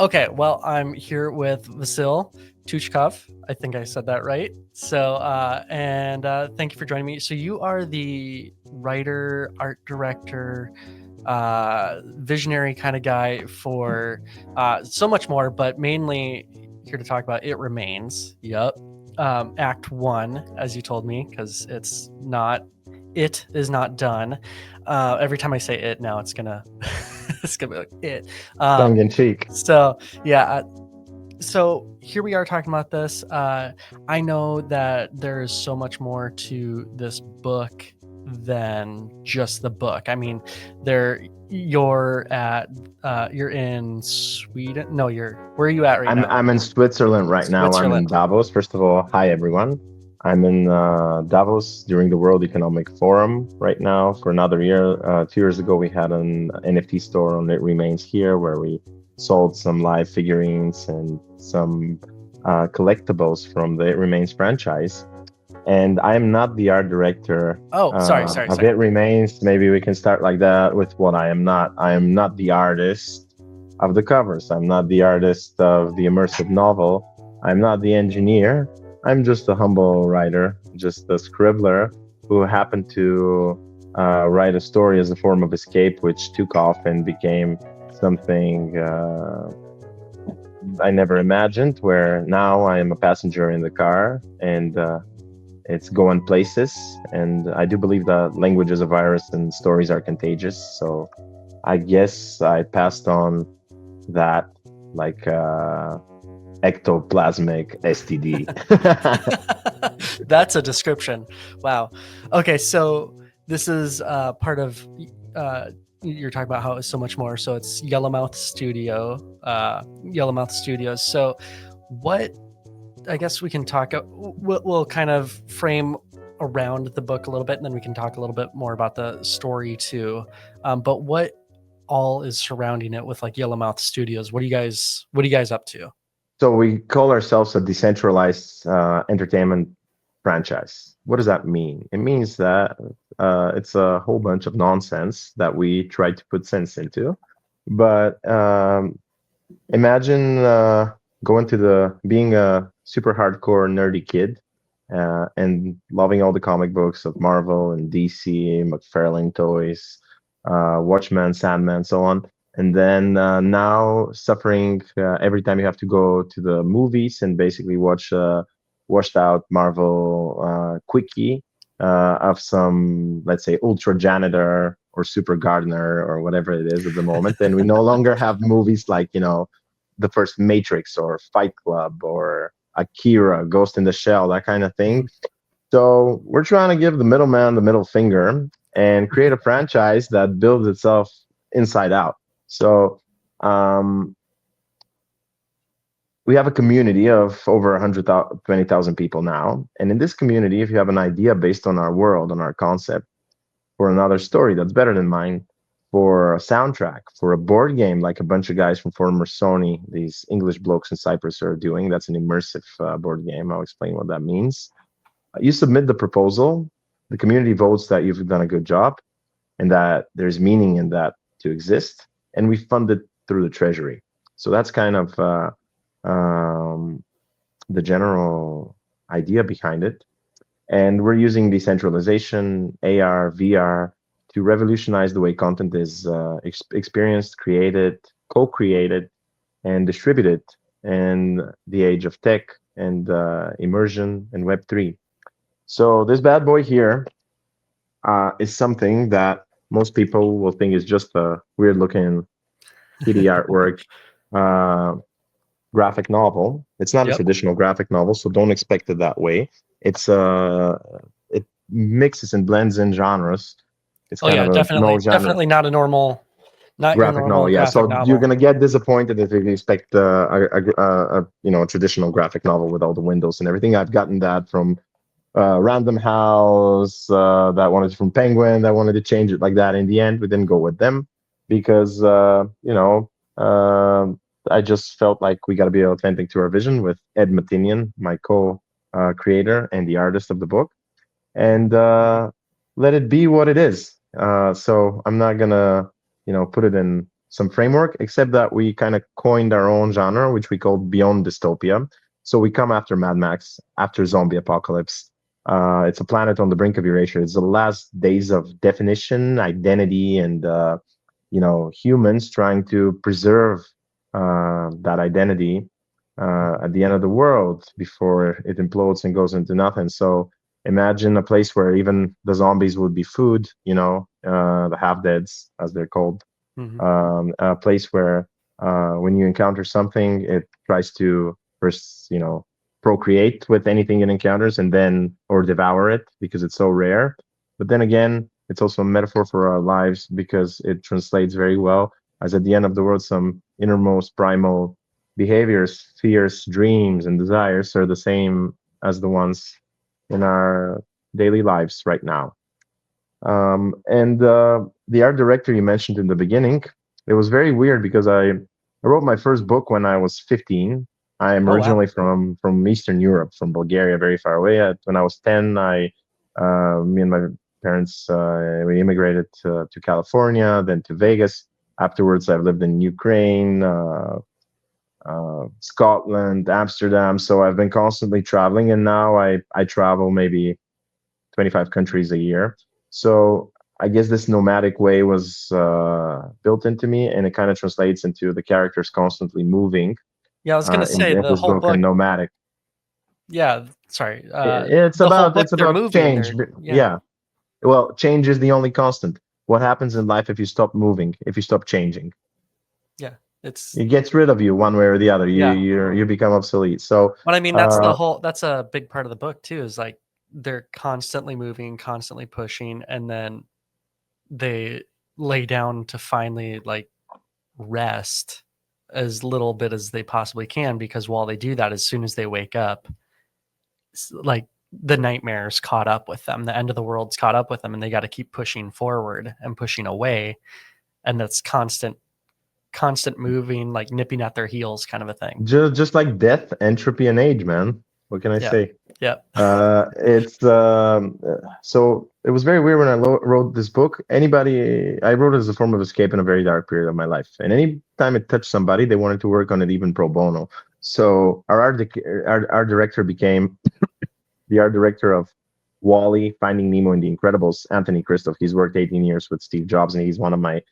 Okay, well, I'm here with Vasil Tuchkov. I think I said that right. So, and thank you for joining me. So, you are the writer, art director, visionary kind of guy for so much more, but mainly here to talk about It Remains. Yep. Act 1, as you told me, because it is not done. Every time I say it now, it's gonna it's gonna be like it. Tongue in cheek. So yeah, so here we are talking about this. I know that there is so much more to this book than just the book. I mean, you're in Sweden. No, where are you at right now? I'm in Switzerland right now. I'm in Davos. First of all, hi everyone. I'm in Davos during the World Economic Forum right now for another year. 2 years ago, we had an NFT store on It Remains here where we sold some live figurines and some collectibles from the It Remains franchise. And I'm not the art director sorry. of It Remains. Maybe we can start like that with what I am not. I am not the artist of the covers. I'm not the artist of the immersive novel. I'm not the engineer. I'm just a humble writer, just a scribbler who happened to write a story as a form of escape, which took off and became something I never imagined, where now I am a passenger in the car and it's going places. And I do believe that language is a virus and stories are contagious. So I guess I passed on that like ectoplasmic STD. That's a description. Wow. Okay, so this is part of you're talking about how it's so much more. So it's Yellowmouth Studios. So what, I guess we can talk, we'll kind of frame around the book a little bit, and then we can talk a little bit more about the story too. But what all is surrounding it with like Yellowmouth Studios? What are you guys up to? So we call ourselves a decentralized entertainment franchise. What does that mean? It means that it's a whole bunch of nonsense that we try to put sense into. But imagine going to being a super hardcore nerdy kid and loving all the comic books of Marvel and DC, McFarlane toys, Watchmen, Sandman, so on. And then now suffering every time you have to go to the movies and basically watch washed out Marvel quickie of some, let's say, ultra janitor or super gardener or whatever it is at the moment. And we no longer have movies like, the first Matrix or Fight Club or Akira, Ghost in the Shell, that kind of thing. So we're trying to give the middleman the middle finger and create a franchise that builds itself inside out. So we have a community of over 120,000 people now. And in this community, if you have an idea based on our world, on our concept, for another story that's better than mine, for a soundtrack, for a board game, like a bunch of guys from former Sony, these English blokes in Cyprus are doing, that's an immersive board game. I'll explain what that means. You submit the proposal, the community votes that you've done a good job and that there's meaning in that to exist. And we fund it through the treasury. So that's kind of the general idea behind it. And we're using decentralization, AR, VR to revolutionize the way content is experienced, created, co-created, and distributed in the age of tech and immersion and Web3. So this bad boy here is something that most people will think is just a weird looking kitty artwork graphic novel. It's not a traditional graphic novel, so don't expect it that way. It's it mixes and blends in genres. It's definitely not a normal, not graphic novel. Yeah, so novel. You're gonna get disappointed if you expect a traditional graphic novel with all the windows and everything. I've gotten that from Random House, that wanted from Penguin, that wanted to change it like that. In the end, we didn't go with them because I just felt like we got to be authentic to our vision with Ed Matinian, my co-creator and the artist of the book, and let it be what it is. So I'm not gonna, put it in some framework, except that we kind of coined our own genre, which we called Beyond Dystopia. So we come after Mad Max, after zombie apocalypse. It's a planet on the brink of erasure. It's the last days of definition, identity, and humans trying to preserve that identity at the end of the world before it implodes and goes into nothing. So imagine a place where even the zombies would be food, the half-deads, as they're called. Hmm. A place where when you encounter something, it tries to first, procreate with anything it encounters and then, or devour it because it's so rare. But then again, it's also a metaphor for our lives because it translates very well as at the end of the world, some innermost primal behaviors, fears, dreams, and desires are the same as the ones in our daily lives right now. And the art director you mentioned in the beginning, it was very weird because I wrote my first book when I was 15. I am Oh wow. originally from Eastern Europe, from Bulgaria, very far away. When I was 10, me and my parents, we immigrated to California, then to Vegas. Afterwards, I've lived in Ukraine, Scotland, Amsterdam. So I've been constantly traveling, and now I travel maybe 25 countries a year. So I guess this nomadic way was built into me, and it kind of translates into the characters constantly moving Yeah, I was gonna say in the this whole book and book. nomadic. Yeah, sorry. It's The whole about book it's they're about moving. change. They're yeah, Yeah. Well, change is the only constant. What happens in life if you stop moving, if you stop changing? yeah. It's It gets rid of you one way or the other. You yeah. you become obsolete. So But I mean, that's the uh, whole. That's a big part of the book too. Is like they're constantly moving, constantly pushing, and then they lay down to finally like rest as little bit as they possibly can because while they do that, as soon as they wake up, like the nightmares caught up with them, the end of the world's caught up with them, and they got to keep pushing forward and pushing away, and that's constant moving, like nipping at their heels kind of a thing. just like death, entropy, and age, man. What can I Yeah, say? yeah. It's so it was very weird when I wrote this book. I wrote it as a form of escape in a very dark period of my life, and any time it touched somebody, they wanted to work on it even pro bono. So our director became the art director of Wally, Finding Nemo, and The Incredibles, Anthony Christoph. He's worked 18 years with Steve Jobs, and he's one of my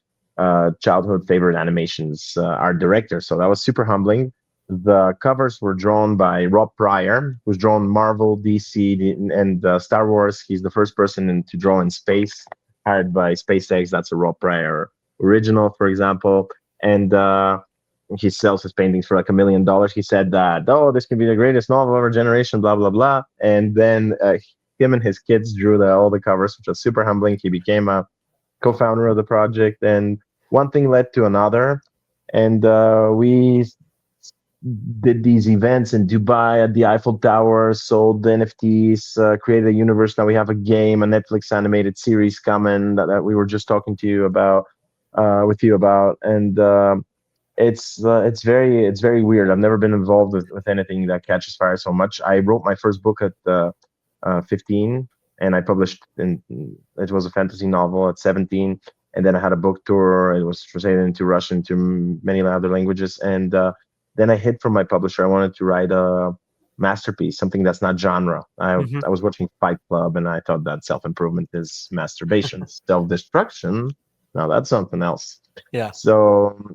childhood favorite animations art directors. So that was super humbling. The covers were drawn by Rob Pryor, who's drawn Marvel, DC, and Star Wars. He's the first person to draw in space, hired by SpaceX. That's a Rob Pryor original, for example. And he sells his paintings for like $1 million. He said that, oh, this can be the greatest novel of our generation, blah, blah, blah. And then him and his kids drew all the covers, which was super humbling. He became a co-founder of the project. And one thing led to another. And we did these events in Dubai at the Eiffel Tower, sold the NFTs, created a universe. Now we have a game, a Netflix animated series coming that we were just talking to you about, with you about. And it's very weird. I've never been involved with anything that catches fire so much. I wrote my first book at 15, and I published it was a fantasy novel at 17, and then I had a book tour. It was translated into Russian, to many other languages, and then I hid from my publisher. I wanted to write a masterpiece, something that's not genre. Hmm. I was watching Fight Club, and I thought that self-improvement is masturbation. Self-destruction, now that's something else. Yeah. So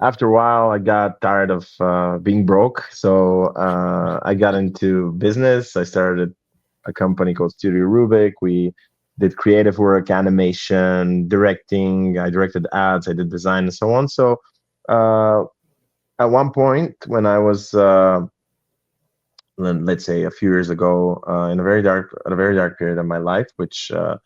after a while, I got tired of being broke. So I got into business. I started a company called Studio Rubik. We did creative work, animation, directing. I directed ads. I did design and so on. So uh, at one point, when I was let's say a few years ago, in a very dark period of my life, which it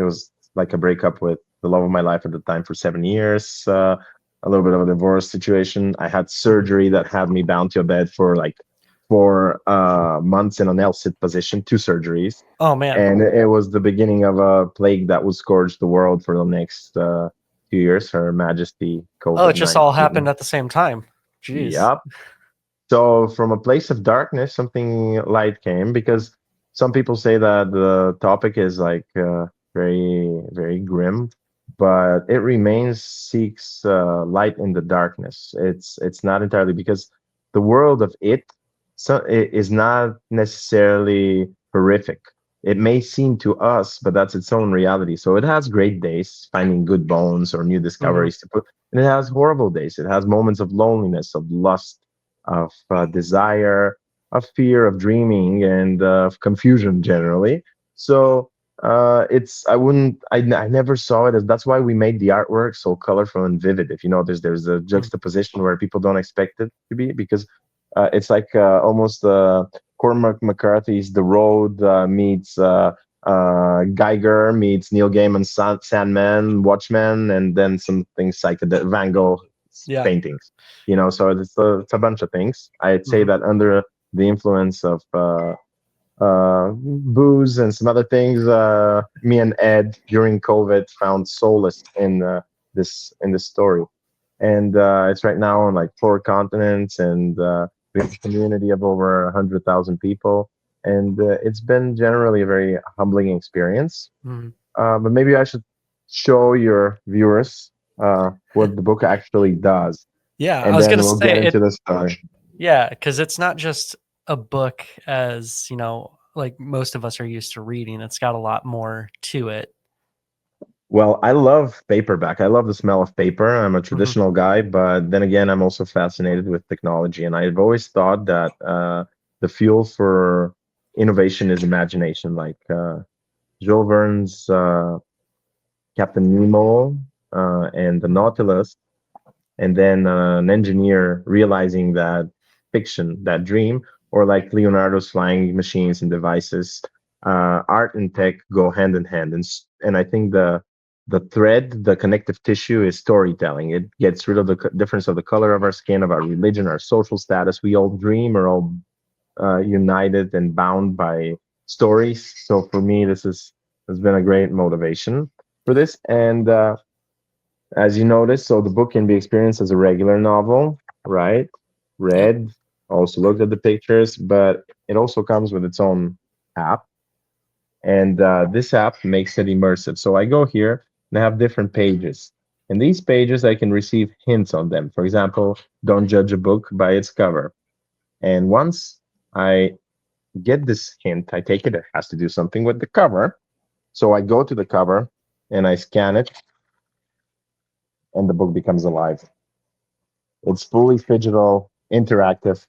was like a breakup with the love of my life at the time for 7 years, a little bit of a divorce situation. I had Mhm. surgery that had me bound to a bed for like 4 months in an L-sit position, 2 surgeries. Oh man. And it was the beginning of a plague that would scourge the world for the next 2 years, Her Majesty Oh, it just all happened COVID-19. at the same time. Jeez. Yep. So from a place of darkness, something light came, because some people say that the topic is like very, very grim, but It Remains seeks light in the darkness. It's not entirely because the world of it is not necessarily horrific. It may seem to us, but that's its own reality. So it has great days, finding good bones or new Hmm. discoveries to put, and it has horrible days. It has moments of loneliness, of lust, of desire, of fear, of dreaming, and of confusion generally. So it's I never saw it as that's why we made the artwork so colorful and vivid. If you notice, there's a juxtaposition where people don't expect it to be because it's like almost Cormac McCarthy's The Road meets Geiger meets Neil Gaiman's Sandman, Watchmen, and then something psychedelic Van Gogh Yeah. paintings. So it's a bunch of things. I'd say Hmm. that under the influence of booze and some other things, me and Ed during COVID found solace in this story, and it's right now on like 4 continents, and we have a community of over 100,000 people, and it's been generally a very humbling experience. Hmm. But maybe I should show your viewers what the book actually does, Yeah, I and was then gonna we'll get say into it. the story. Yeah, because it's not just a book as like most of us are used to reading. It's got a lot more to it. Well, I love paperback. I love the smell of paper. I'm a Hmm. traditional guy, but then again, I'm also fascinated with technology. And I've always thought that the fuel for innovation is imagination, like Jules Verne's Captain Nemo and the Hmm. Nautilus, and then an engineer realizing that fiction, that dream, or like Leonardo's flying machines and devices, art and tech go hand in hand, and I think the thread, the connective tissue, is storytelling. It gets rid of the difference of the color of our skin, of our religion, our social status. We all dream, are all united and bound by stories. So for me, this has been a great motivation for this, and as you noticed, so the book can be experienced as a regular novel, right? Yep. Read, also looked at the pictures, but it also comes with its own app. And this app makes it immersive. So I go here and I have different pages. And these pages, I can receive hints on them. For example, don't judge a book by its cover. And once I get this hint, I take it, it has to do something with the cover. So I go to the cover and I scan it, and the book becomes alive. It's fully digital, interactive,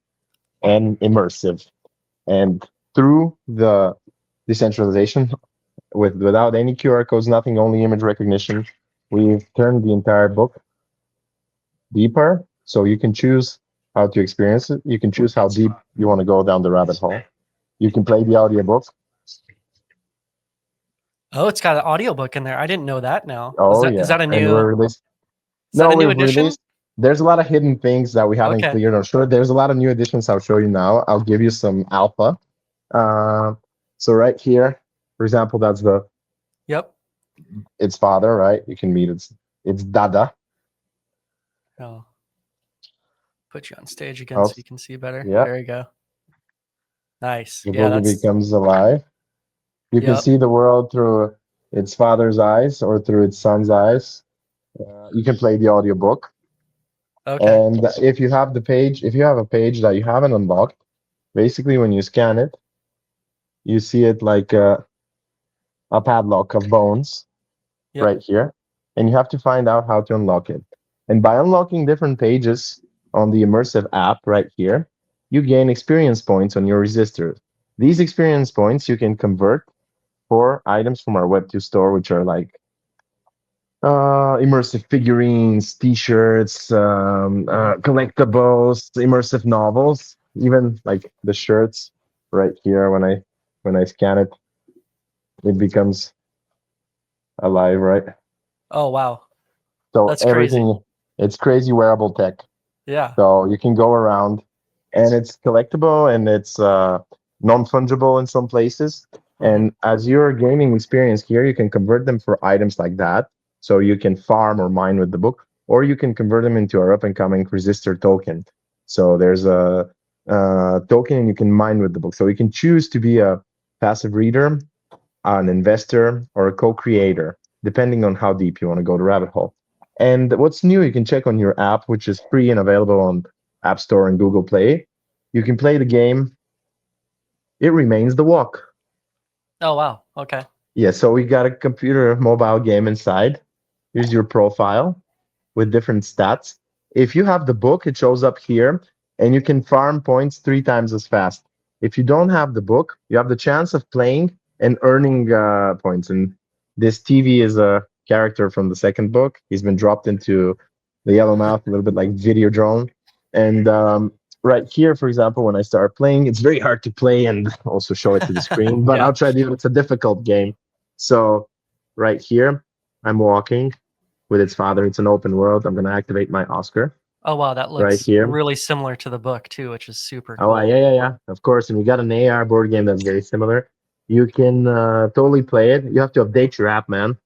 and immersive. And through the decentralization, without any QR codes, nothing, only image recognition, we've turned the entire book deeper. So you can choose how to experience it. You can choose how deep you want to go down the rabbit hole. You can play the audiobook. Oh, it's got an audiobook in there. I didn't know that now. Is Oh that is yeah, that a and new is that a new we've edition? released. There's a lot of hidden things that we haven't Okay. cleared or sure. There's a lot of new additions. I'll show you now. I'll give you some alpha. Uh, so right here, for example, that's the Yep. its father, right? You can meet its dada. Oh, put you on stage again Oh, so you can see better. yeah. There you go. Nice. The Yeah, book that's becomes alive. You can yep. see the world through its father's eyes or through its son's eyes. You can play the audiobook. Okay. And if you have a page that you haven't unlocked, basically when you scan it, you see it like a padlock of bones Yep. right here, and you have to find out how to unlock it. And by unlocking different pages on the immersive app right here, you gain experience points on your resistors. These experience points you can convert for items from our Web2 store, which are like immersive figurines, T-shirts, Hmm. collectibles, immersive novels, even like the shirts right here. When I scan it, it becomes alive, right? Oh wow. So That's crazy. everything, it's crazy wearable tech. Yeah. So you can go around, and it's collectible and it's non-fungible in some places. Hmm. And as your gaming experience here, you can convert them for items like that. So you can farm or mine with the book, or you can convert them into our up-and-coming resistor token. So there's a token, and you can mine with the book. So you can choose to be a passive reader, an investor, or a co-creator. depending on how deep you want to go the rabbit hole. And what's new, you can check on your app, which is free and available on App Store and Google Play. You can play the game It Remains the Walk. Oh wow. Okay. Yeah, so we got a computer mobile game inside. Here's your profile with different stats. If you have the book, it shows up here, and you can farm points 3 times as fast. If you don't have the book, you have the chance of playing and earning points. And this TV is a character from the second book. He's been dropped into the yellow mouth, a little bit like video drone. And right here, for example, when I start playing, it's very hard to play and also show it to the screen, but Yeah. I'll try to. It's a difficult game. So right here, I'm walking with its father. It's an open world. I'm going to activate my Oscar Oh wow, that right looks here. really similar to the book too, which is super Oh, cool. yeah. Of course. And we got an AR board game that's very similar. You can totally play it. You have to update your app, man.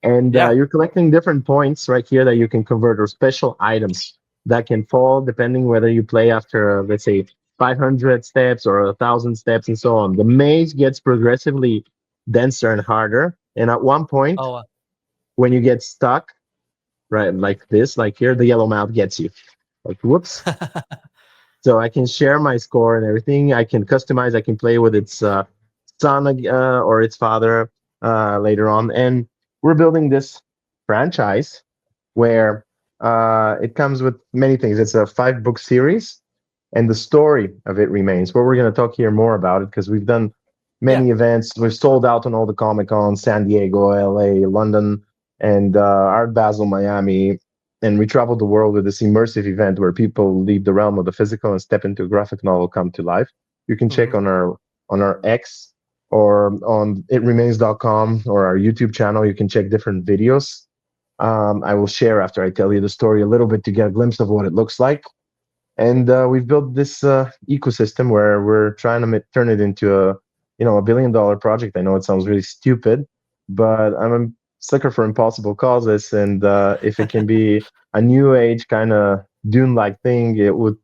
And Yeah. you're collecting different points right here that you can convert or special items that can fall depending whether you play after, let's say, 500 steps or 1,000 steps and so on. The maze gets progressively denser and harder. And at one point, Oh. when you get stuck, right, like this, like here, the yellow mouth gets you. Like, whoops. So I can share my score and everything. I can customize. I can play with its son or its father later on. And we're building this franchise where it comes with many things. It's a 5-book series, and the story of It Remains. What we're going to talk here more about it because we've done Yeah. many events. We've sold out on all the Comic Con, San Diego, LA, London, and Art Basel, Miami. And we traveled the world with this immersive event where people leave the realm of the physical and step into a graphic novel come to life. You can check Mhm. on our X or on itremains.com or our YouTube channel. You can check different videos. I will share after I tell you the story a little bit to get a glimpse of what it looks like. And we've built this ecosystem where we're trying to turn it into a $1 billion project. I know it sounds really stupid, but I'm a sucker for impossible causes. And if it can be a new age kind of Dune-like thing, it would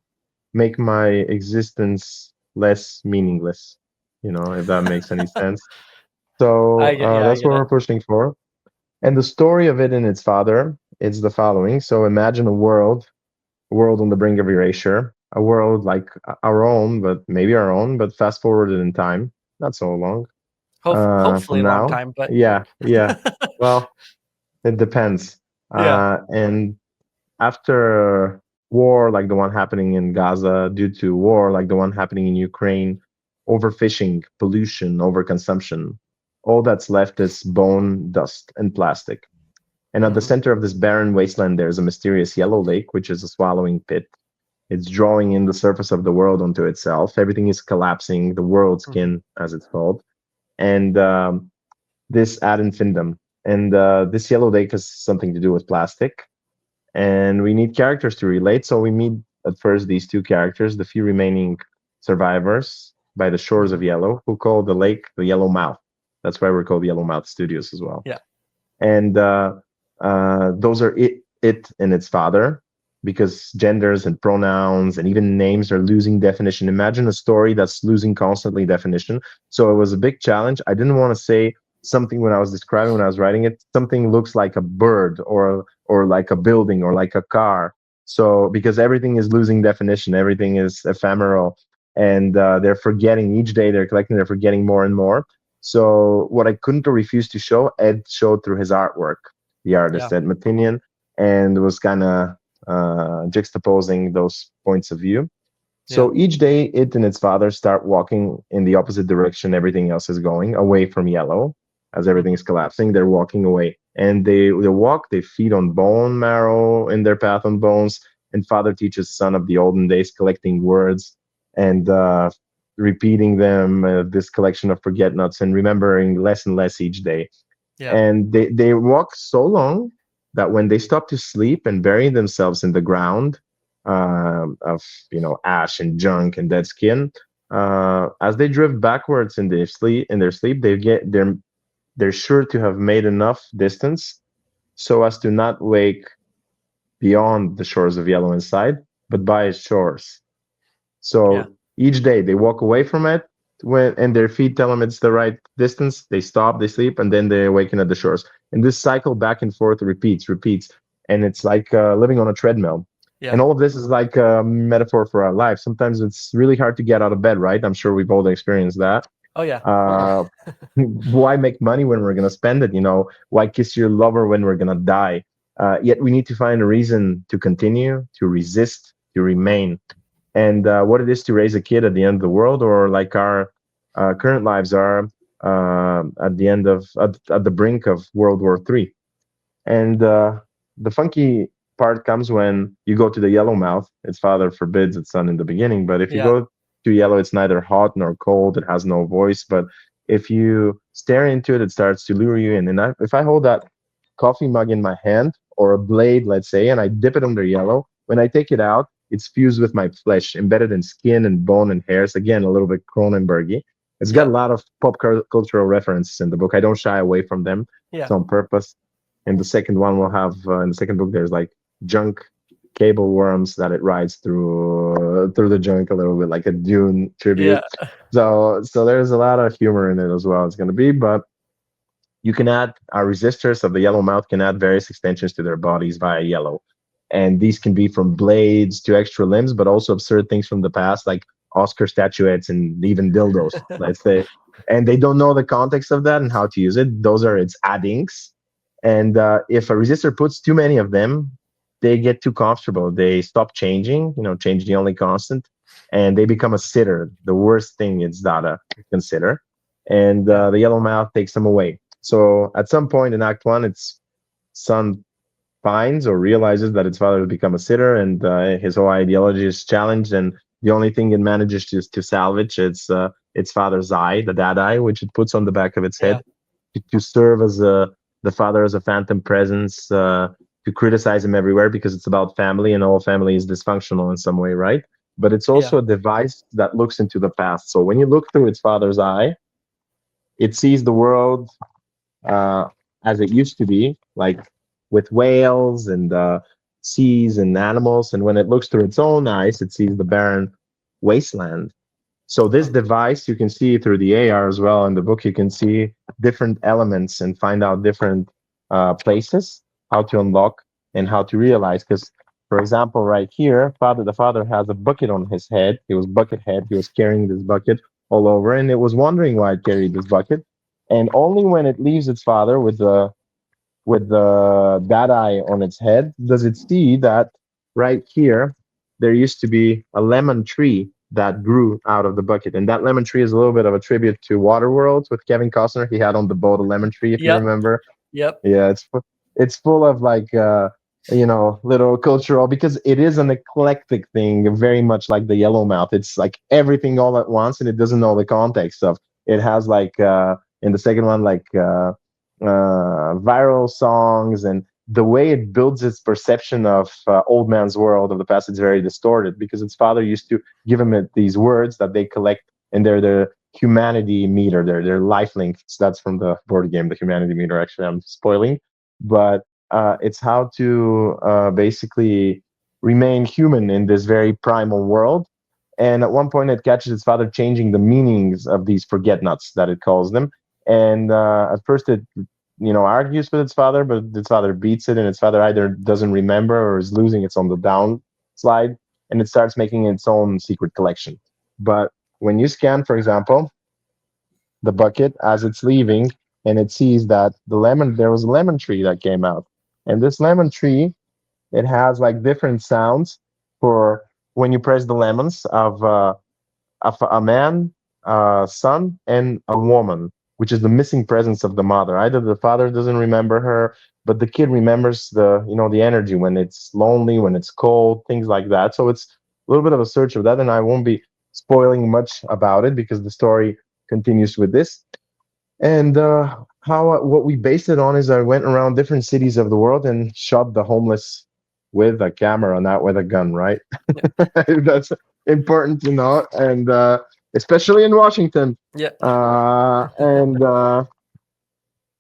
make my existence less meaningless. If that makes any sense. So I that's get what it. we're pushing for. And the story of it and its father is the following. So imagine a world on the brink of erasure, a world like our own, but maybe our own, but fast forwarded in time, not so long Hopefully from a long now. time, but Yeah. Well, it depends. yeah. And after war like the one happening in Gaza, due to war like the one happening in Ukraine, overfishing, pollution, overconsumption, all that's left is bone, dust, and plastic. And at the Mhm. center of this barren wasteland, there's a mysterious yellow lake, which is a swallowing pit. It's drawing in the surface of the world onto itself. Everything is collapsing, the world Mhm. skin, as it's called. And this ad infinitum. And this yellow lake has something to do with plastic. And we need characters to relate. So we meet at first these two characters, the few remaining survivors by the shores of Mhm. Yellow, who call the lake the Yellow Mouth. That's why we're called Yellow Mouth Studios as well. Yeah. And those are it and its father, because genders and pronouns and even names are losing definition. Imagine a story that's losing constantly definition. So it was a big challenge. I didn't want to say something when I was describing, when I was writing it, something looks like a bird or like a building or like a car. So because everything is losing definition, everything is ephemeral, and they're forgetting each day they're collecting, they're forgetting more and more. So what I couldn't refuse to show, Ed showed through his artwork, the Yeah. artist Ed Matinian, and was kind of juxtaposing those points of view. Yeah. So each day, it and its father start walking in the opposite direction everything else is going, away from Yellow. As everything Mhm. is collapsing, they're walking away. And they walk, they feed on bone marrow in their path on bones. And father teaches son of the olden days, collecting words and repeating them, this collection of forget nots, and remembering less and less each day. Yeah. And they walk so long that when they stop to sleep and bury themselves in the ground of ash and junk and dead skin, as they drift backwards in their sleep, they're sure to have made enough distance so as to not wake beyond the shores of Yellow Inside, but by its shores. Yeah. So each day they walk away from it, when and their feet tell them it's the right distance, they stop, they sleep, and then they awaken at the shores. And this cycle back and forth repeats, and it's like living on a treadmill. And Yeah. all of this is like a metaphor for our life. Sometimes it's really hard to get out of bed, right? I'm sure we've all experienced that. Oh yeah. Totally. uh, why make money when we're going to spend it? Why kiss your lover when we're going to die? Yet we need to find a reason to continue, to resist, to remain. And what it is to raise a kid at the end of the world, or like our current lives are at the at the brink of World War III. And the funky part comes when you go to the yellow mouth. Its father forbids its son in the beginning, but if you Yeah. go to yellow, it's neither hot nor cold. It has no voice. But if you stare into it, it starts to lure you in. And if I hold that coffee mug in my hand, or a blade, let's say, and I dip it under yellow, when I take it out, it's fused with my flesh, embedded in skin and bone and hairs. Again, a little bit Cronenbergy. It's got a Yep. lot of cultural references in the book. I don't shy away from them. It's Yeah. on purpose. In the second one, we'll have in the second book, there's like junk cable worms that it rides through the junk, a little bit like a Dune Yeah. tribute. So there's a lot of humor in it as well. It's going to be, but you can add our resistors of the yellow mouth can add various extensions to their bodies via yellow. And these can be from blades to extra limbs, but also absurd things from the past, like Oscar statuettes and even dildos, let's say. And they don't know the context of that and how to use it. Those are its addings. And if a resistor puts too many of them, they get too comfortable. They stop changing, change the only constant, and they become a sitter. The worst thing it's data consider. And Yeah. the yellow mouth takes them away. So at some point in Act One, its son finds or realizes that its father has become a sitter, and his whole ideology is challenged. And the only thing it manages to salvage is its father's eye, the dad eye, which it puts on the back of its Yeah. head to serve as the father as a phantom presence, to criticize him everywhere because it's about family, and all family is dysfunctional in some way, right? But it's Yeah. also a device that looks into the past. So when you look through its father's eye, it sees the world uh, as it used to be, like with whales and seas and animals. And when it looks through its own eyes, it sees the barren wasteland. So this Um, device, you can see through the AR as well. In the book, you can see different elements and find out different places, how to unlock and how to realize. Because, for example, right here, the father has a bucket on his head. He was bucket head. He was carrying this bucket all over, and it was wondering why it carried this bucket. And only when it leaves its father with the that eye on its head does it see that right here there used to be a lemon tree that grew out of the bucket. And that lemon tree is a little bit of a tribute to Waterworld with Kevin Costner. He had on the boat a lemon tree, if you yep. remember. Yep. Yeah, it's full of like little cultural, because it is an eclectic thing, very much like the yellow mouth. It's like everything all at once, and it doesn't know the context of it. Has like in the second one, like viral songs, and the way it builds its perception of old man's world of the past, it's very distorted because its father used to give him these words that they collect, and they're the humanity meter, they're life links. That's from the board game, the humanity meter. Actually, I'm spoiling, but it's how to basically remain human in this very primal world. And at one point, it catches its father changing the meanings of these forget nuts that it calls them. And at first, it argues with its father, but its father beats it, and its father either doesn't remember or is losing its on the down slide, and it starts making its own secret collection. But when you scan, for example, the bucket as it's leaving, and it sees that there was a lemon tree that came out, and this lemon tree, it has like different sounds for when you press the lemons of a man, a son, and a woman, which is the missing presence of the mother. Either the father doesn't remember her, but the kid remembers the energy when it's lonely, when it's cold, things like that. So it's a little bit of a search of that, and I won't be spoiling much about it because the story continues with this. And how what we based it on is I went around different cities of the world and shot the homeless with a camera, not with a gun, right? Yep. That's important to know, and especially in Washington. Yep. And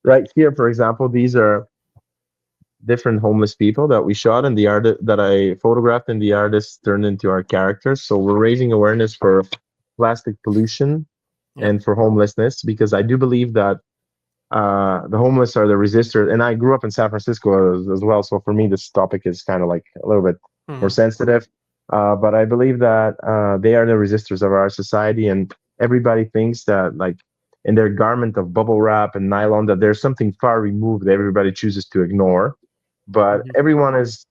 right here, for example, these are different homeless people that we shot, and the art that I photographed, and the artists turned into our characters. So we're raising awareness for plastic pollution Yep. and for homelessness, because I do believe that the homeless are the resistors. And I grew up in San Francisco as well, so for me this topic is kind of like a little bit more Hmm. sensitive. But I believe that they are the resistors of our society, and everybody thinks that, like, in their garment of bubble wrap and nylon, that there's something far removed that everybody chooses to ignore. But Hmm. everyone is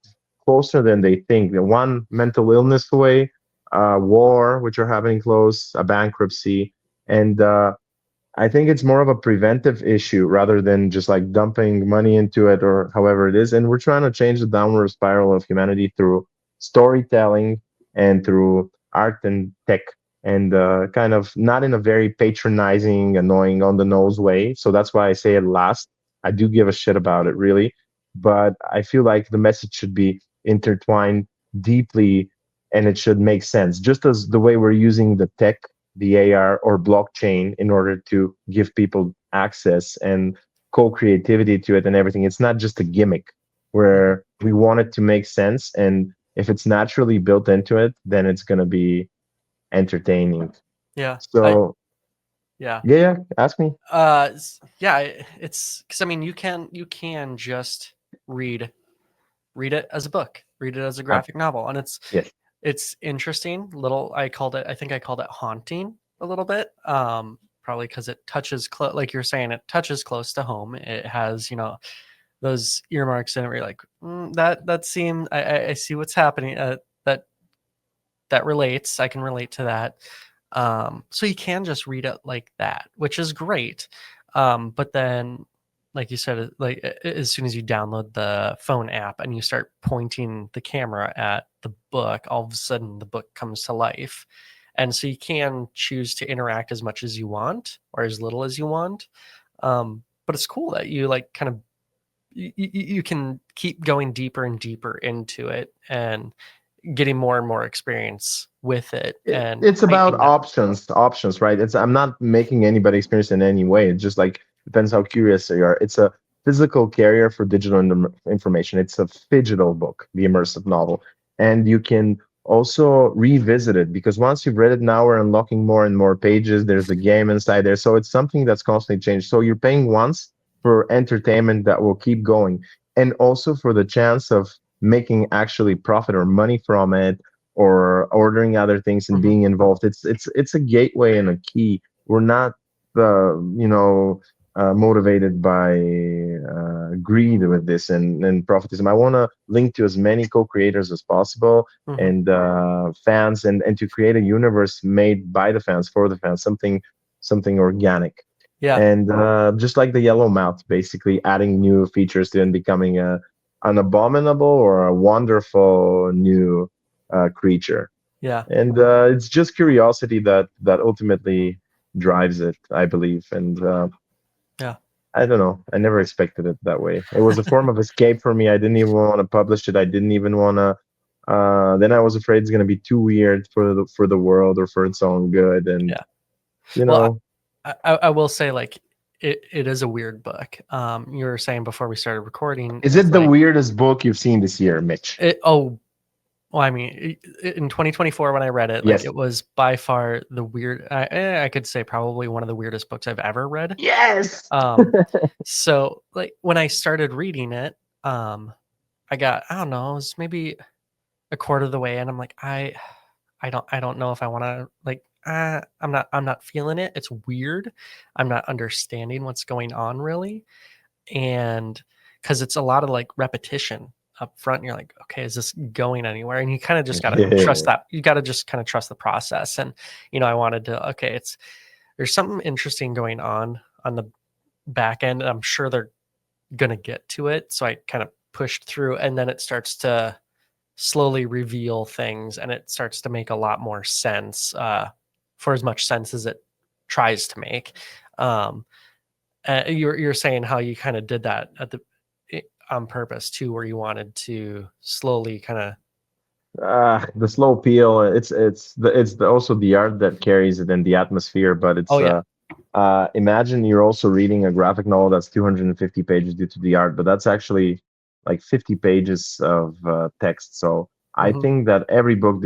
closer than they think. The one mental illness away, war, which are happening close, a bankruptcy, and I think it's more of a preventive issue rather than just like dumping money into it or however it is. And we're trying to change the downward spiral of humanity through storytelling and through art and tech, and kind of not in a very patronizing, annoying, on the nose way. So that's why I say it last. I do give a shit about it, really. But I feel like the message should be intertwined deeply, and it should make sense. Just as the way we're using the tech, the AR or blockchain, in order to give people access and co-creativity to it and everything. It's not just a gimmick, Hmm. where we want it to make sense, and if it's naturally built into it, then it's going to be entertaining. Yeah. So Yeah. yeah, ask me. Yeah. It's because I mean, you can just read read it as a book, read it as a Uh, graphic novel, and yes. it's interesting. Little, I think I called it haunting a little bit. Probably because it touches like you're saying, it touches close to home. It has those earmarks in it where you're like, that seems I see what's happening. That relates. I can relate to that. So you can just read it like that, which is great. But then, like you said, like as soon as you download the phone app and you start pointing the camera at the book, all of a sudden the book comes to life. And so you can choose to interact as much as you want or as little as you want. But it's cool that you like kind of you can keep going deeper and deeper into it and getting more and more experience with it and It's about heightening that. options, right? It's I'm not making anybody experience in any way. It just like depends how curious you are. It's a physical carrier for digital information. It's a digital book, the immersive novel, and you can also revisit it, because once you've read it, now we're unlocking more and more pages. There's a game inside there, so it's something that's constantly changed. So you're paying once for entertainment that will keep going, and also for the chance of making actually profit or money from it, or ordering other things and Mhm. being involved. It's a gateway and a key. We're not motivated by greed with this and profitism. I want to link to as many co-creators as possible, Mhm. and fans, and to create a universe made by the fans for the fans, something organic. Yeah. And just like the yellow mouth, basically adding new features to it and becoming an abominable or a wonderful new creature. Yeah. And it's just curiosity that ultimately drives it, I believe. And Yeah. I don't know. I never expected it that way. It was a form of escape for me. I didn't even want to publish it. I didn't even want to. Then I was afraid it's going to be too weird for the world or for its own good. And Yeah. you Well, know, I will say like it is a weird book. You were saying before we started recording, is it's it the like weirdest book you've seen this year, Mitch? oh well, I mean, in 2024 when I read it, like Yes. it was by far the weird. I could say probably one of the weirdest books I've ever read. Yes. Um, so like when I started reading it, I got I don't know, it was maybe a quarter of the way, and I'm like, I don't know if I want to like. I'm not feeling it. It's weird. I'm not understanding what's going on really, and because it's a lot of like repetition up front, and you're like, okay, is this going anywhere? And you kind of just gotta trust that. You gotta just kind of trust the process. And I wanted to. Okay, there's something interesting going on the back end. I'm sure they're gonna get to it. So I kind of pushed through, and then it starts to slowly reveal things, and it starts to make a lot more sense, for as much sense as it tries to make. Um, you're saying how you kind of did that on purpose too, where you wanted to slowly kind of. The slow peel. Also the art that carries it and the atmosphere. But Oh it's yeah. imagine you're also reading a graphic novel that's 250 pages due to the art, but that's actually like 50 pages of text. So I think that every novel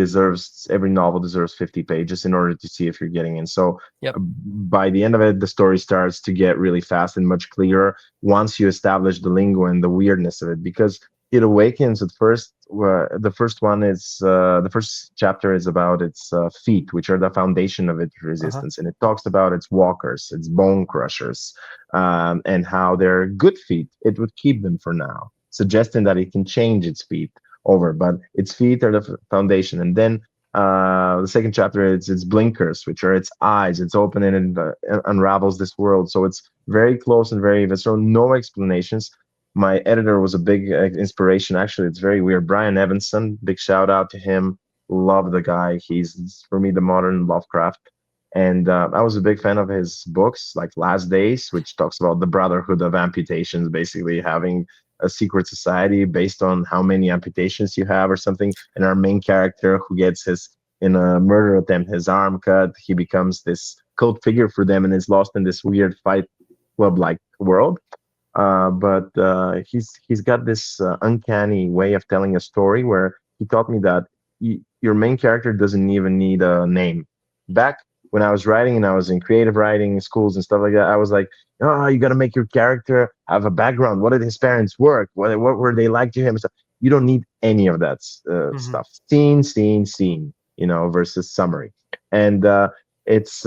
deserves 50 pages in order to see if you're getting in. So Yep. by the end of it, the story starts to get really fast and much clearer once you establish the lingo and the weirdness of it. Because it awakens at first. The first one is the first chapter is about its feet, which are the foundation of its Uh-huh. resistance, and it talks about its walkers, its bone crushers, and how they're good feet. It would keep them for now, suggesting that it can change its feet over, but its feet are the foundation. And then the second chapter is its blinkers, which are its eyes. It's open and it unravels this world. So it's very close and very visceral. No explanations. My editor was a big inspiration. Actually, it's very weird. Brian Evanson, big shout out to him. Love the guy. He's for me the modern Lovecraft. And I was a big fan of his books, like Last Days, which talks about the brotherhood of amputations, basically having a secret society based on how many amputations you have or something. And our main character, who gets his in a murder attempt his arm cut, he becomes this cult figure for them and is lost in this weird fight club like world. But he's got this uncanny way of telling a story where he taught me that your main character doesn't even need a name. Back when I was writing and I was in creative writing schools and stuff like that, I was like, oh, you got to make your character have a background. What did his parents work? What were they like to him? So you don't need any of that stuff. Scene, versus summary. And it's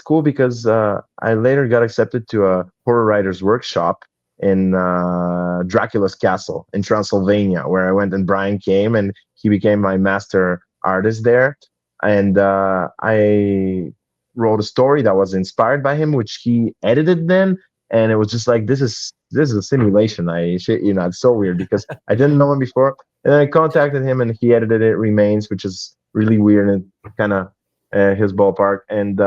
cool because I later got accepted to a horror writers workshop in Dracula's castle in Transylvania, where I went and Brian came and he became my master artist there. And I wrote a story that was inspired by him, which he edited then. And it was just like, this is a simulation. It's so weird because I didn't know him before. And then I contacted him and he edited It.Remains, which is really weird and kind of his ballpark. And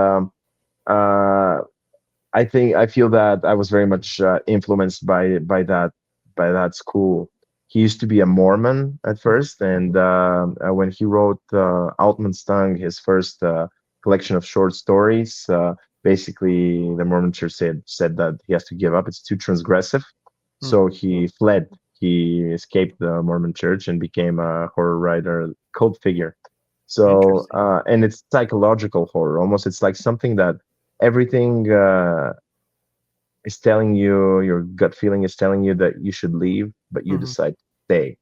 I feel that I was very much influenced by that school. He used to be a Mormon at first, and when he wrote Altman's Tongue, his first collection of short stories, basically the Mormon Church said that he has to give up. It's too transgressive, so he fled. He escaped the Mormon Church and became a horror writer, cult figure. So and it's psychological horror. Almost, it's like something that everything is telling you, your gut feeling is telling you that you should leave, but you decide to stay.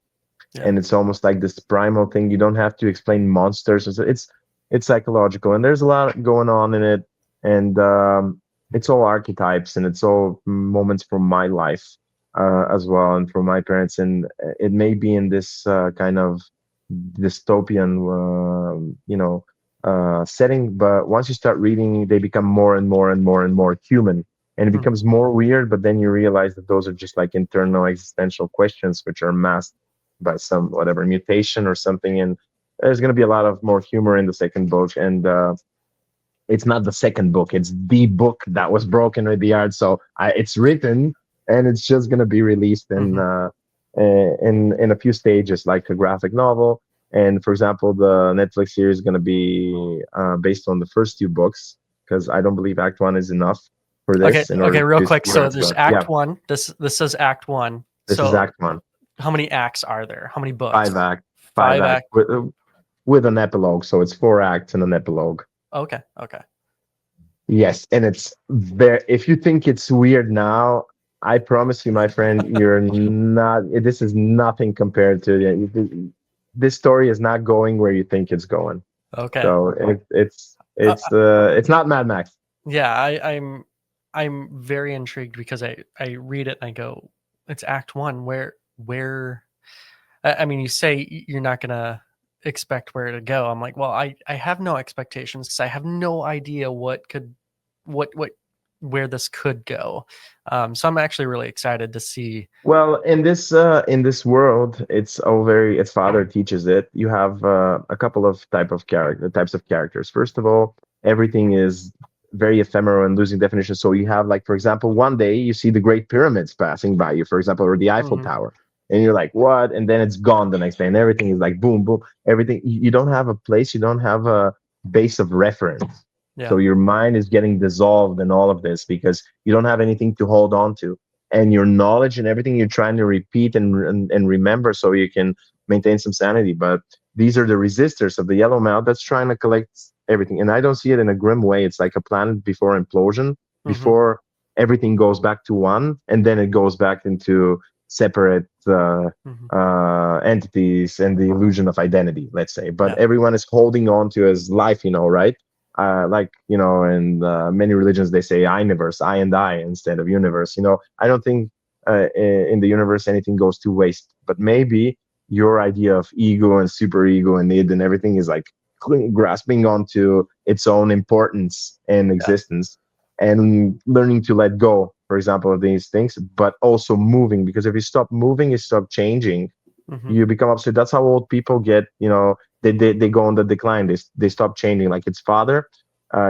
Yeah. And it's almost like this primal thing. You don't have to explain monsters. It's psychological, and there's a lot going on in it, and it's all archetypes, and it's all moments from my life as well, and from my parents. And it may be in this kind of dystopian setting, but once you start reading, they become more and more and more and more human, and it becomes more weird. But then you realize that those are just like internal existential questions which are masked by some whatever mutation or something. And there's going to be a lot of more humor in the second book, and it's not the second book, it's the book that was broken with the art. So it's written and it's just going to be released in a few stages, like a graphic novel. And for example, the Netflix series is going to be based on the first two books, because I don't believe Act 1 is enough for this. Okay, real quick. So there's Act 1. This says Act 1. This is Act 1. How many acts are there? How many books? Five acts with an epilogue. So it's 4 acts and an epilogue. Okay. Yes, and it's very. If you think it's weird now, I promise you, my friend, you're not. This is nothing compared to this story is not going where you think it's going. Okay. So it's not Mad Max. Yeah, I'm very intrigued because I read it and I go, it's Act 1. Where? I mean, you say you're not gonna expect where to go. I'm like, well, I have no expectations because I have no idea where this could go. So I'm actually really excited to see. Well, in this world, its father teaches it. You have a couple of types of characters. First of all, everything is very ephemeral and losing definition. So you have, like, for example, one day you see the Great Pyramids passing by you, for example, or the Eiffel Tower, and you're like, what? And then it's gone the next day, and everything is like boom, boom. Everything, you don't have a place, you don't have a base of reference. Yeah. So your mind is getting dissolved in all of this because you don't have anything to hold on to, and your knowledge and everything you're trying to repeat and remember so you can maintain some sanity. But these are the resistors of the yellow mouth that's trying to collect everything. And I don't see it in a grim way. It's like a planet before implosion, Mm-hmm. before everything goes back to one, and then it goes back into separate Mm-hmm. entities and the illusion of identity, let's say. But Yeah. everyone is holding on to his life, right? Like, in many religions, they say universe, I and I instead of universe. I don't think in the universe anything goes to waste, but maybe your idea of ego and super ego and id and everything is like grasping onto its own importance and Yeah. existence and learning to let go, for example, of these things, but also moving. Because if you stop moving, you stop changing, Mm-hmm. you become obsolete. That's how old people get. They go on the decline. They stop changing. Like its father,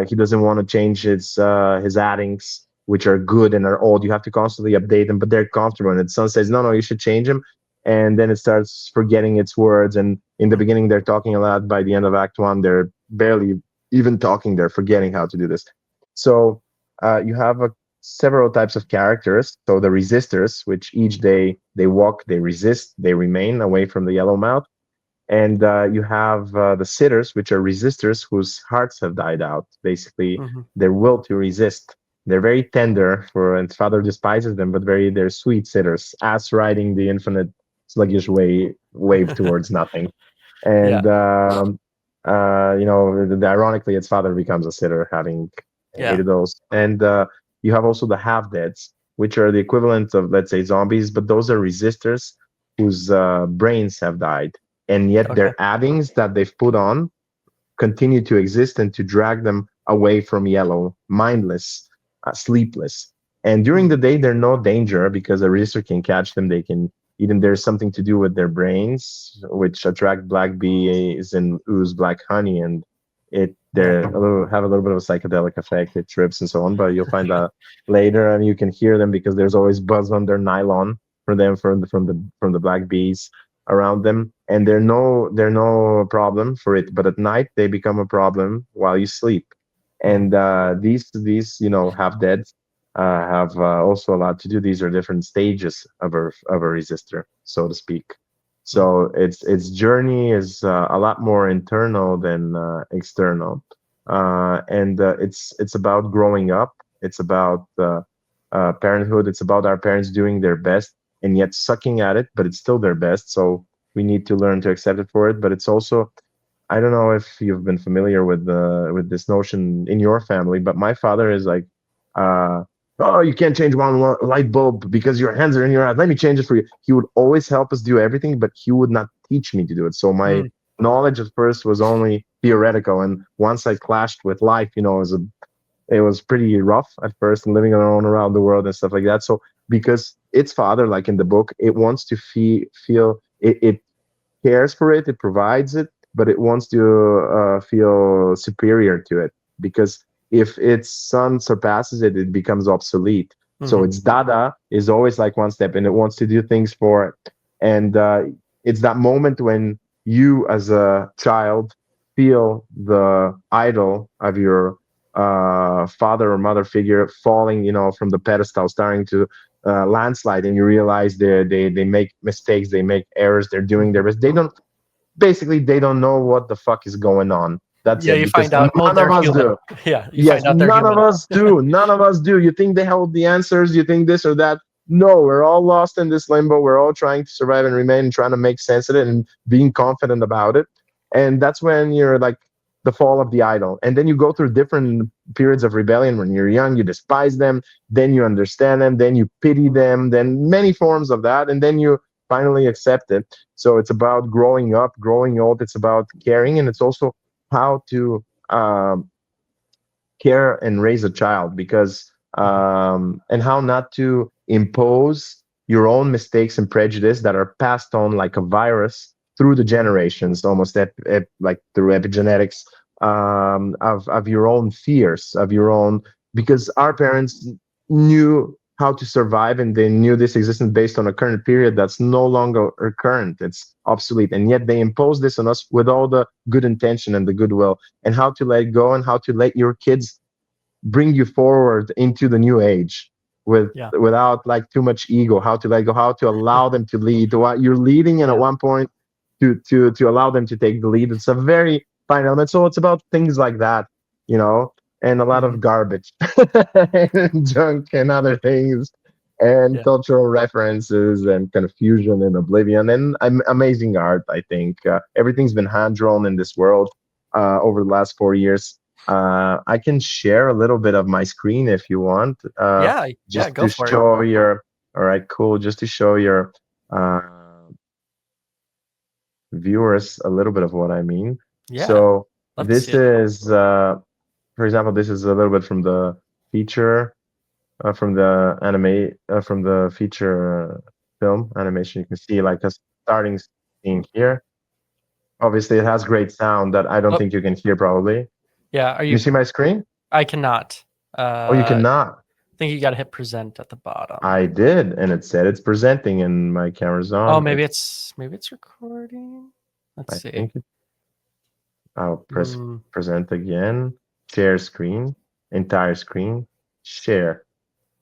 he doesn't want to change his addings, which are good and are old. You have to constantly update them, but they're comfortable. And its son says, no, you should change them. And then it starts forgetting its words. And in the Mm-hmm. beginning, they're talking a lot. By the end of Act One, they're barely even talking. They're forgetting how to do this. So you have several types of characters. So the resistors, which each day they walk, they resist, they remain away from the yellow mouth. And you have the sitters, which are resistors whose hearts have died out, basically Mm-hmm. their will to resist. They're very tender, and father despises them, but they're sweet sitters, ass riding the infinite sluggish wave towards nothing. Yeah. And ironically, its father becomes a sitter, having Yeah. hated those. And you have also the half deads, which are the equivalent of, let's say, zombies, but those are resistors whose brains have died, and yet Okay. their addings that they've put on continue to exist and to drag them away from yellow, mindless, sleepless. And during Mm-hmm. the day, they're no danger because a resistor can catch them. They can even there's something to do with their brains, which attract black bees and ooze black honey, and Yeah. have a little bit of a psychedelic effect. It trips and so on, but you'll find that later, and you can hear them because there's always buzz on their nylon for them from the black bees around them, and they're no problem for it. But at night they become a problem while you sleep. Mm-hmm. And these half dead have also a lot to do. These are different stages of a resistor, so to speak. Mm-hmm. So its journey is a lot more internal than external, and it's about growing up. It's about parenthood. It's about our parents doing their best and yet sucking at it, but it's still their best. So we need to learn to accept it for it. But it's also, I don't know if you've been familiar with this notion in your family, but my father is like, uh, oh, you can't change one light bulb because your hands are in your eyes. Let me change it for you. He would always help us do everything, but he would not teach me to do it. So my Mm-hmm. knowledge at first was only theoretical, and once I clashed with life, it was pretty rough at first, and living alone around the world and stuff like that. So because its father, like in the book, it wants to feel it cares for it, it provides it, but it wants to feel superior to it, because if its son surpasses it, it becomes obsolete. So Mm-hmm. its dada is always like one step, and it wants to do things for it. And it's that moment when you, as a child, feel the idol of your father or mother figure falling, from the pedestal, starting to landslide, and you realize they make mistakes, they make errors, they're doing their Mm-hmm. best. They don't know what the fuck is going on. That's Yeah. it, You because find out, oh, none of they're us human. do. Yeah. You Yes, find out they're none of human. us do. None of us do. You think they hold the answers? You think this or that? No, we're all lost in this limbo. We're all trying to survive and remain, and trying to make sense of it and being confident about it. And that's when you're like the fall of the idol. And then you go through different periods of rebellion. When you're young, you despise them. Then you understand them. Then you pity them. Then many forms of that. And then you finally accept it. So it's about growing up, growing old. It's about caring. And it's also how to um, care and raise a child, because Mm-hmm. and how not to impose your own mistakes and prejudice that are passed on like a virus through the Mm-hmm. generations, almost like through epigenetics, of your own fears, of your own, because our parents knew how to survive, and they knew this existence based on a current period that's no longer current, it's obsolete, and yet they impose this on us with all the good intention and the goodwill, and how to let go, and how to let your kids bring you forward into the new age Yeah. without like too much ego, how to let go, how to allow them to lead. What you're leading, and at Yeah. one point to allow them to take the lead. It's a very fine element. So it's about things like that, you know, and a lot Mhm. of garbage and junk and other things and Yeah. cultural references and confusion and oblivion and amazing art. I think everything's been hand drawn in this world over the last 4 years. I can share a little bit of my screen if you want, Yeah. Yeah. just Go to for it. show your. All right, cool. Just to show your uh, viewers a little bit of what I mean. Yeah. So Love to see this it. is, for example, this is a little bit from the feature, from the feature film animation. You can see like a starting scene here. Obviously, it has great sound that I don't Oh, think you can hear probably. Can yeah. Are you you? see my screen? I cannot. Oh, you I cannot. think you got to hit present at the bottom. I did, and it said it's presenting, and my camera's Oh, on. maybe it's recording. Let's I see. think I'll press Mm, present again. Share screen, entire screen, share.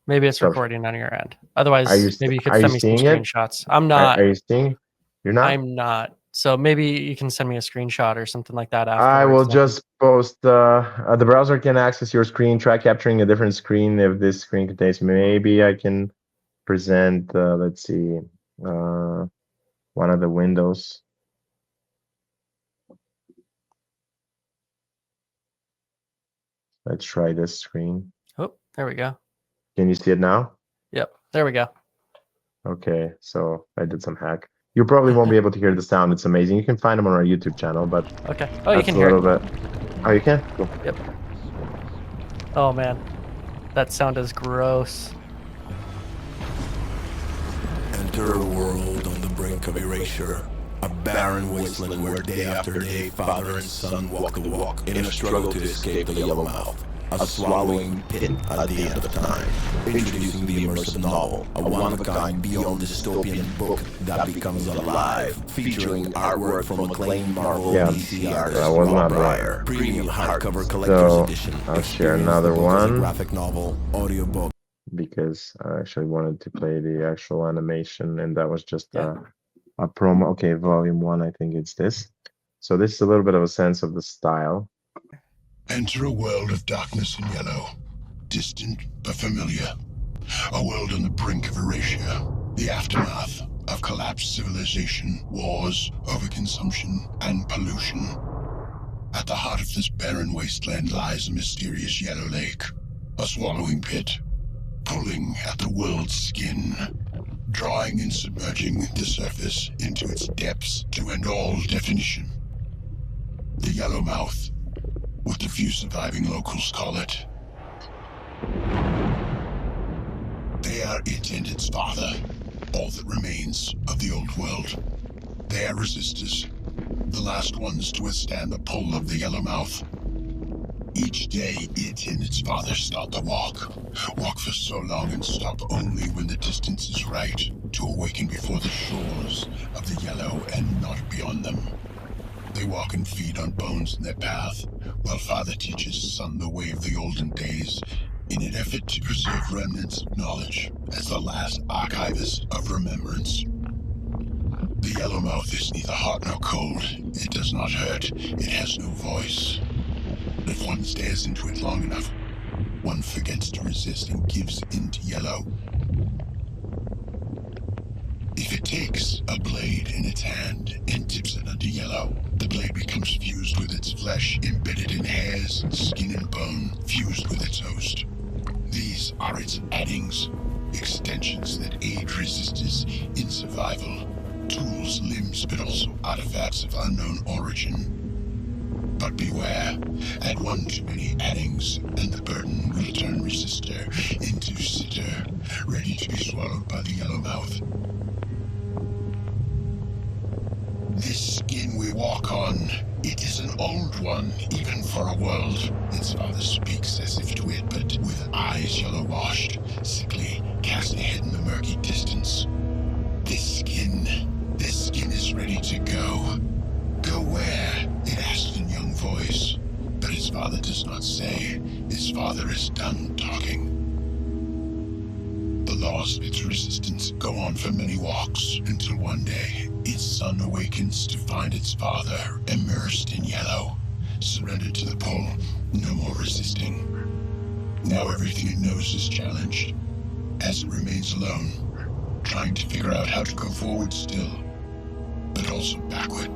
maybe it's So recording on your end. are you Otherwise, maybe you could are you send me some seeing it? screenshots. I'm Are not. you seeing? You're not? I'm not. So maybe you can send me a screenshot or something like that I will afterwards. just post. The browser can access your screen. Try capturing a different screen if this screen contains. Maybe I can present. Let's see. Uh, one of the windows. Let's try this screen. Oh, there we go. Can you see it now? Yep, there we go. Okay, so I did some hack. You probably won't be able to hear the sound. It's amazing. You can find them on our YouTube channel, but Okay. Oh, you that's can a hear little it. bit. Oh, you can? Cool. Yep. Oh man, that sound is gross. Enter a world on the brink of erasure. A barren wasteland where day after day father and son walk the walk in a struggle to escape the yellow mouth. A swallowing pit at the end of time. Introducing the immersive novel, a one-of-a-kind beyond dystopian book that becomes alive. Featuring artwork from acclaimed Marvel DC artist that was Rob not right. Breyer. Premium hardcover collector's So edition. I'll share Experience another the book as a one graphic novel, audiobook. because I actually wanted to play the actual animation, and that was just Yeah. a promo. Okay, volume 1, I think it's this. So this is a little bit of a sense of the style. Enter a world of darkness and yellow, distant but familiar. A world on the brink of erasure, the aftermath of collapsed civilization, wars, overconsumption, and pollution. At the heart of this barren wasteland lies a mysterious yellow lake, a swallowing pit, pulling at the world's skin, drawing and submerging the surface into its depths to end all definition. The yellow mouth, what the few surviving locals call it. They are it and its father, all that remains of the old world. They are resistors, the last ones to withstand the pull of the yellow mouth. Each day, it and its father start the walk. Walk for so long and stop only when the distance is right, to awaken before the shores of the yellow and not beyond them. They walk and feed on bones in their path, while father teaches son the way of the olden days, in an effort to preserve remnants of knowledge as the last archivist of remembrance. The yellowmouth is neither hot nor cold. It does not hurt. It has no voice. If one stares into it long enough, one forgets to resist and gives in to yellow. If it takes a blade in its hand and dips it under yellow, the blade becomes fused with its flesh, embedded in hairs, skin and bone, fused with its host. These are its addings, extensions that aid resistors in survival, tools, limbs, but also artifacts of unknown origin. But beware, add one too many addings, and the burden will turn resistor into sitter, ready to be swallowed by the yellow mouth. This skin we walk on, it is an old one, even for a world. Its father speaks as if to it, but with eyes yellow-washed, sickly, cast ahead in the murky distance. This skin is ready to go. Go where? It asks in young voice. But his father does not say. His father is done talking. The laws of its resistance go on for many walks, until one day, Its son awakens to find its father immersed in yellow, surrendered to the pull, no more resisting. Now everything it knows is challenged, as it remains alone, trying to figure out how to go forward still, but also backward.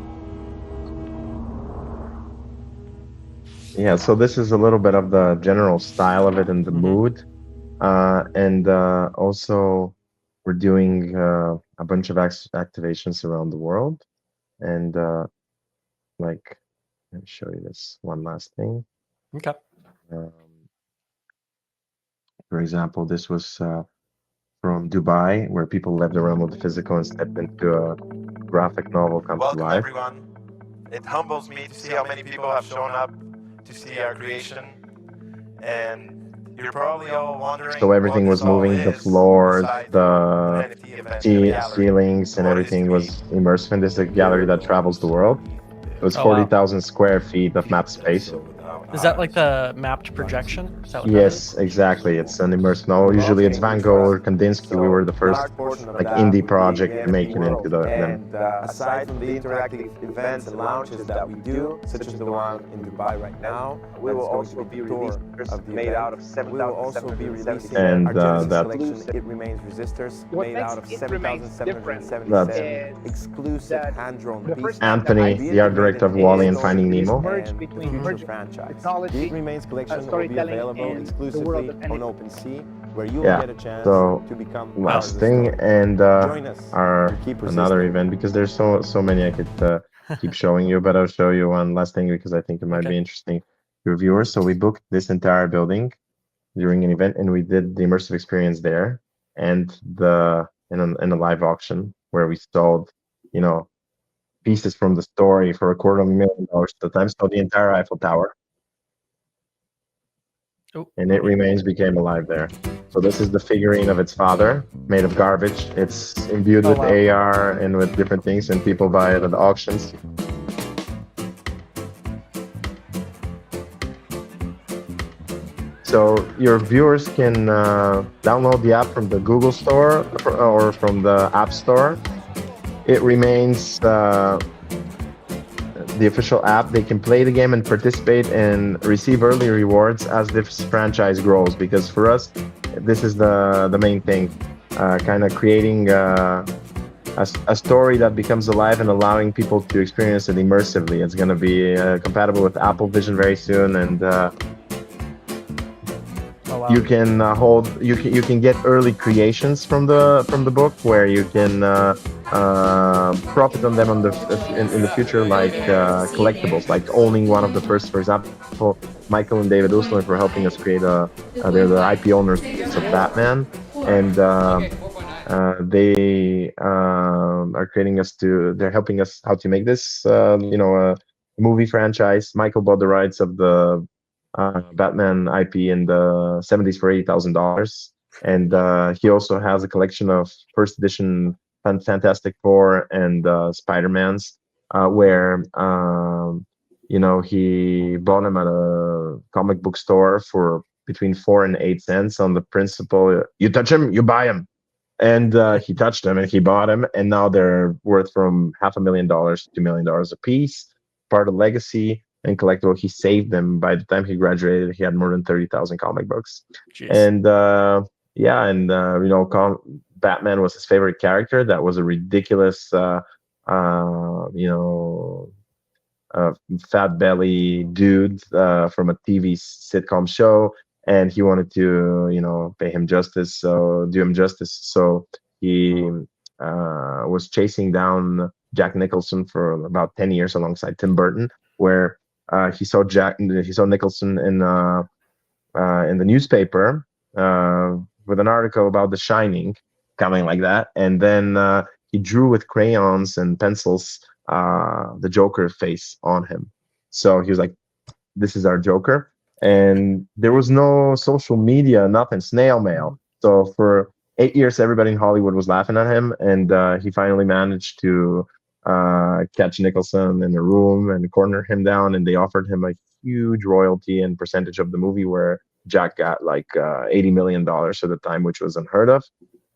Yeah, so this is a little bit of the general style of it and the mood. And also, we're doing a bunch of activations around the world. And like, let me show you this one last thing. Okay. For example, this was from Dubai, where people left the realm of the physical and stepped into a graphic novel come to Welcome, life. everyone. It humbles me to see how many people have shown up to see our creation. And you're probably all wondering. So everything what was this all moving, the is, floors, besides the an NFT event in the gallery. ceilings, and What it is everything to was me. immersive in this gallery that travels the world. It was Oh, wow. 40,000 square feet of map space. Is that like the mapped projection? Is that what Yes, exactly. It's an immersive novel. Usually it's Van Gogh or Kandinsky. We were the first like indie project to make it into them. And aside from the interactive events and lounges that we do, such as the one in Dubai right now, we will also be releasing made out of 7,777 And our Genesis that- collection. It remains resistors What made out makes of It Remains 7,777 is exclusive that hand-drawn the pieces. first time that Anthony, I the art director of Wall-E and Finding Nemo. merge and between the merging franchise. technology, The It Remains collection will be storytelling, available and the world exclusively of on NFT. OpenSea, where you will Yeah, get a chance so to become part of last the thing, story. and Join us our and keep another resisting. event, because there's so many I could keep showing you, but I'll show you one last thing because I think it might Okay. be interesting to your viewers. So we booked this entire building during an event, and we did the immersive experience there, and in a live auction where we sold, pieces from the story for $250,000 at the time. So the entire Eiffel Tower, Oh, and It Remains became alive there. So this is the figurine of its father, made of garbage. It's imbued Oh, with wow. AR and with different things, and people buy it at auctions. So your viewers can download the app from the Google Store or from the App Store. It Remains the official app. They can play the game and participate and receive early rewards as this franchise grows. Because for us, this is the main thing, kind of creating a story that becomes alive and allowing people to experience it immersively. It's going to be compatible with Apple Vision very soon, and Oh, wow. you can you can get early creations from the book where you can profit on them in the future, like collectibles, like owning one of the first. For example, Michael and David Uslan for helping us create they're the IP owners of Batman, and they are creating they're helping us how to make this a movie franchise. Michael bought the rights of the Batman IP in the 70s for $80,000, and he also has a collection of first edition Fantastic Four and Spider-Mans, where he bought them at a comic book store for between 4 and 8 cents on the principle, you touch him, you buy him. And he touched them and he bought them, and now they're worth from $500,000 to $2 million a piece, part of legacy and collectible. He saved them. By the time he graduated, he had more than 30,000 comic books. Jeez. And Batman was his favorite character. That was a ridiculous fat belly dude from a TV sitcom show, and he wanted to pay him justice, so do him justice. So he was chasing down Jack Nicholson for about 10 years alongside Tim Burton, where he saw Nicholson in the newspaper with an article about The Shining, coming like that, and then he drew with crayons and pencils the Joker face on him. So he was like, "This is our Joker." And there was no social media, nothing, snail mail. So for 8 years, everybody in Hollywood was laughing at him, and he finally managed to catch Nicholson in a room and corner him down, and they offered him a huge royalty and percentage of the movie, where Jack got like $80 million at the time, which was unheard of.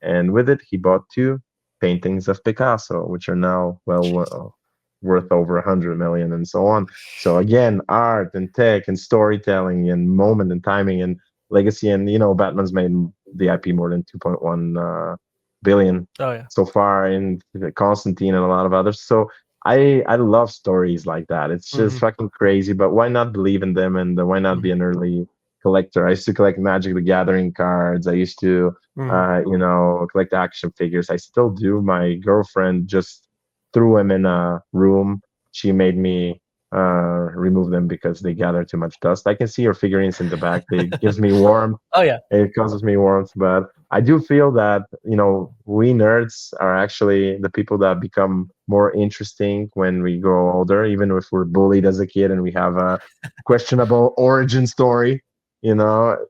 And with it, he bought 2 paintings of Picasso, which are now worth over 100 million and so on. So again, art and tech and storytelling and moment and timing and legacy, and Batman's made the IP more than 2.1 billion Oh yeah. so far, in Constantine and a lot of others. So I love stories like that. It's just fucking crazy, but why not believe in them, and why not be an early collector? I used to collect Magic the Gathering cards. I used to collect action figures. I still do. My girlfriend just threw them in a room. She made me remove them because they gather too much dust. I can see your figurines in the back. They gives me warmth. Oh yeah. It causes me warmth, but I do feel that we nerds are actually the people that become more interesting when we grow older, even if we're bullied as a kid and we have a questionable origin story.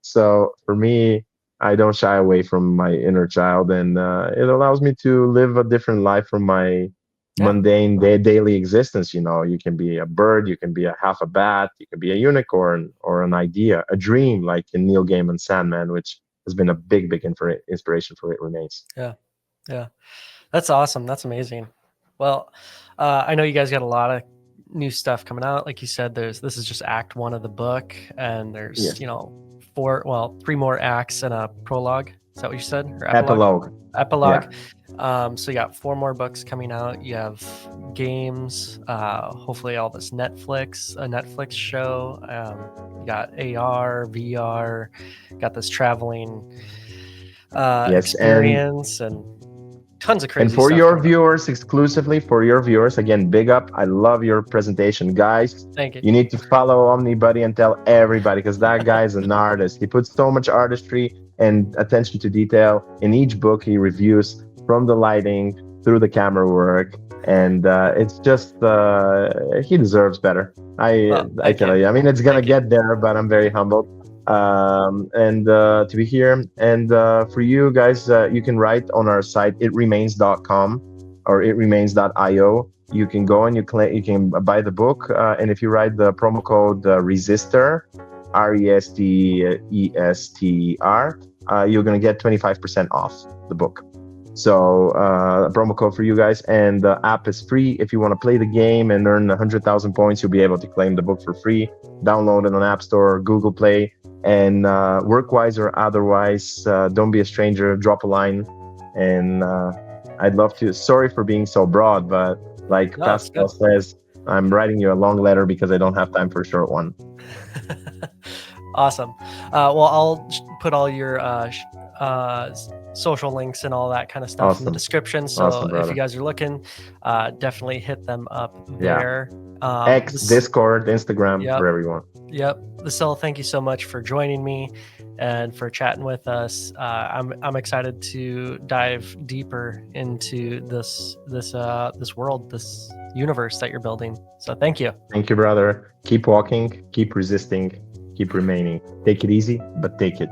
So for me, I don't shy away from my inner child, and it allows me to live a different life from my mundane daily existence. You can be a bird, you can be a half a bat, you can be a unicorn, or an idea, a dream, like in Neil Gaiman's Sandman, which has been a big inspiration for It Remains. Yeah, that's awesome. That's amazing. Well, I know you guys got a lot of new stuff coming out. Like you said, this is just act 1 of the book, and there's 3 more acts and a prologue. Is that what you said? Or epilogue. Yeah. So you got 4 more books coming out. You have games, hopefully all this a Netflix show. You got AR, VR, got this traveling experience, and tons of crazy stuff. And for your viewers, exclusively for your viewers, again, big up. I love your presentation, guys. Thank you. You need to follow Omnibuddy and tell everybody, because that guy is an artist. He puts so much artistry and attention to detail in each book he reviews, from the lighting through the camera work, and it's just he deserves better. I tell you. I mean, it's gonna get there, but I'm very humbled and to be here. And for you guys, you can write on our site itremains.com or itremains.io. You can go and you can buy the book, and if you write the promo code Resistor, RESTESTR, you're gonna get 25% off the book. So a promo code for you guys, and the app is free. If you want to play the game and earn 100,000 points, you'll be able to claim the book for free. Download it on App Store, Google Play, and work-wise or otherwise, don't be a stranger. Drop a line, and I'd love to. Sorry for being so broad, but like Pascal says, I'm writing you a long letter because I don't have time for a short one. Awesome. Well, I'll put all your social links and all that kind of stuff in the description. So if you guys are looking, definitely hit them up there. X, Discord, Instagram, for everyone. Yep. Vasil, thank you so much for joining me and for chatting with us. I'm excited to dive deeper into this world, this universe that you're building. So thank you. Thank you, brother. Keep walking, keep resisting, keep remaining. Take it easy, but take it.